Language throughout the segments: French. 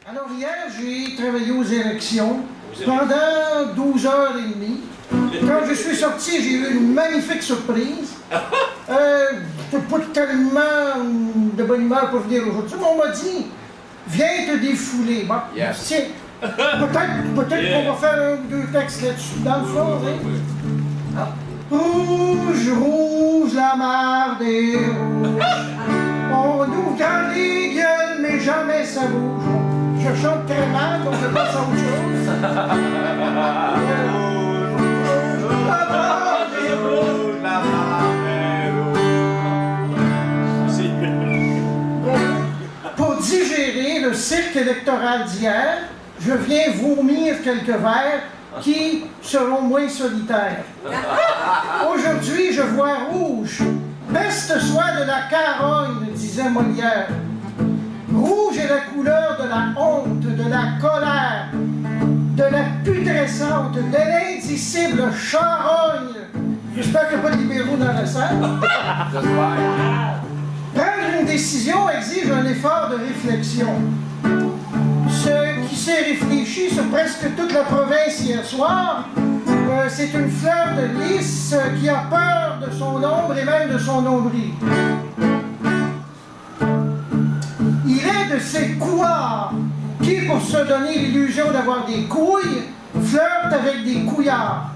Alors hier, j'ai travaillé aux élections pendant 12h30. Quand je suis sorti, j'ai eu une magnifique surprise. J'étais pas tellement de bonne humeur pour venir aujourd'hui, mais on m'a dit, viens te défouler. Bon, Yes. tiens, peut-être qu'on va faire un ou deux textes là-dessus. Dans le fond, hein? Ah. Rouge, rouge, la mar des rouges. On nous garde les gueules, mais jamais ça bouge. Je chante très mal, donc je passe à autre chose. La mar des rouges, la mar des rouges. Pour digérer le cirque électoral d'hier, je viens vomir quelques vers qui seront moins solitaires. Aujourd'hui, je vois rouge. Peste soit de la carogne, disait Molière. Rouge est la couleur de la honte, de la colère, de la putrescente, de l'indicible charogne. J'espère qu'il n'y a pas de libéraux dans la salle. Prendre une décision exige un effort de réflexion. Ce qui s'est réfléchi sur presque toute la province hier soir, c'est une fleur de lys qui a peur de son ombre et même de son nombril. Il est de ces couards qui, pour se donner l'illusion d'avoir des couilles, flirtent avec des couillards.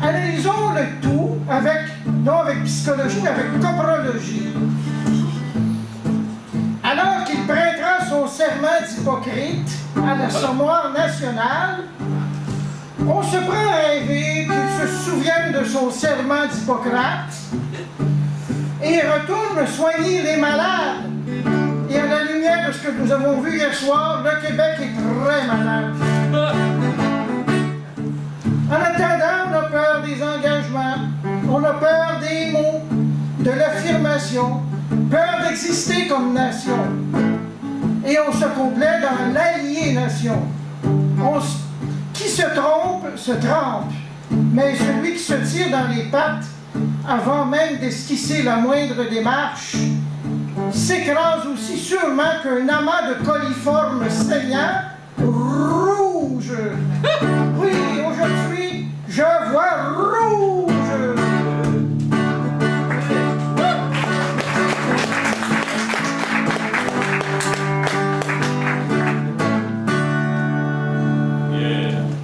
Analysons le tout non avec psychologie, mais avec coprologie. Alors qu'il prêtera son serment d'Hippocrate à l'Assommoir national, on se prend à rêver qu'il se souvienne de son serment d'Hippocrate et retourne soigner les malades. Et à la lumière de ce que nous avons vu hier soir, le Québec est très malade. En attendant, on a peur des engagements, on a peur des mots, de l'affirmation, peur d'exister comme nation. Et on se complaît dans l'aliénation. Qui se trompe, se trempe. Mais celui qui se tire dans les pattes, avant même d'esquisser la moindre démarche, s'écrase aussi sûrement qu'un amas de coliformes saignants rouge. Oui, aujourd'hui, je vois rouge.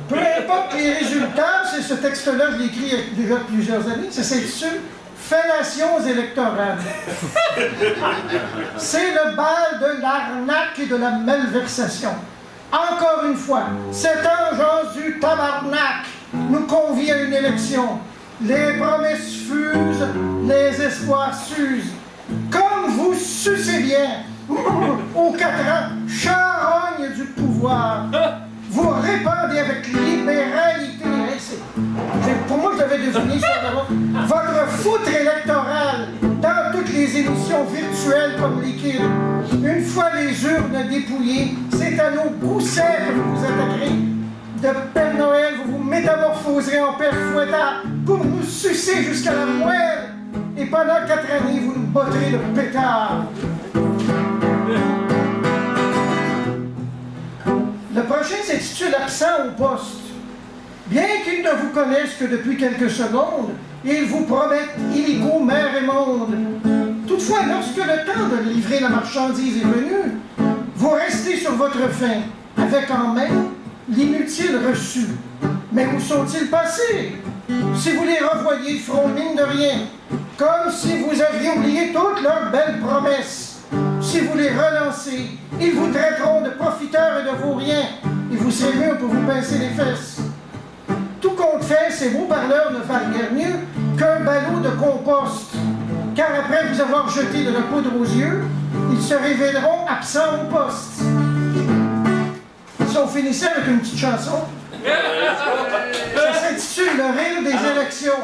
Peu importe les résultats, c'est ce texte-là, je l'ai écrit il y a déjà plusieurs années, ça s'intitule Fellations électorales. C'est le bal de l'arnaque et de la malversation. Encore une fois, cet ange du tabarnak nous convie à une élection. Les promesses fusent, les espoirs s'usent. Comme vous sucez bien, aux 4 ans, charogne du pouvoir, vous répandez avec libéralité. Pour moi, je l'avais deviné sur votre foutre électorale dans toutes les émissions virtuelles comme Liquide. Une fois les urnes dépouillées, c'est à nos goussets que vous vous attaquerez. De Père Noël, vous vous métamorphoserez en Père Fouettard pour nous sucer jusqu'à la moelle. Et pendant 4 années, vous nous botterez de pétard. Le prochain s'intitule Absent au poste. Bien qu'il ne vous connaisse que depuis quelques secondes, il vous promette illico mer et monde. Toutefois, lorsque le temps de livrer la marchandise est venu, vous restez sur votre faim, avec en main l'inutile reçu. Mais où sont-ils passés? Si vous les revoyez, ils feront mine de rien, comme si vous aviez oublié toutes leurs belles promesses. Si vous les relancez, ils vous traiteront de profiteurs et de vauriens, et vous serez mieux pour vous pincer les fesses. Tout compte fait, ces beaux parleurs ne valent guère mieux qu'un ballot de compost. Car après vous avoir jeté de la poudre aux yeux, ils se révéleront absents au poste. Si on finissait avec une petite chanson, ça s'intitule Le rire des élections.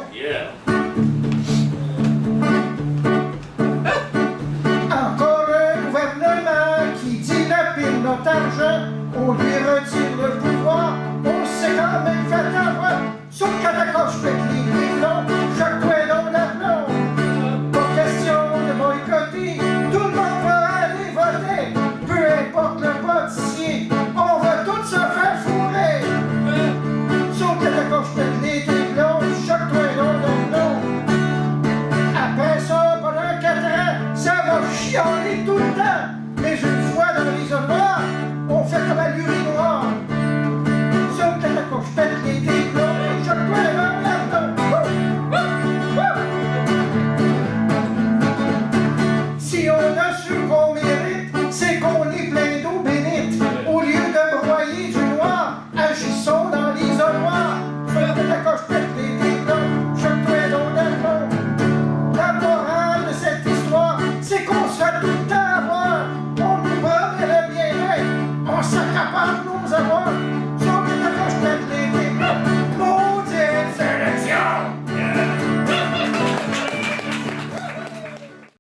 Encore un gouvernement qui dilapide notre argent, on lui retire le pouvoir, on s'est quand même fait avoir. Sur Cadacoche, pète les brilons, chaque poêlon l'aplomb. Pas question de boycotter, tout le monde va aller voter, peu importe tout le temps. Mais une fois dans l'isolement, on fait comme à l'urinoir. Sauf que la coche pète les diplômes, choque-toi le Si on a succombé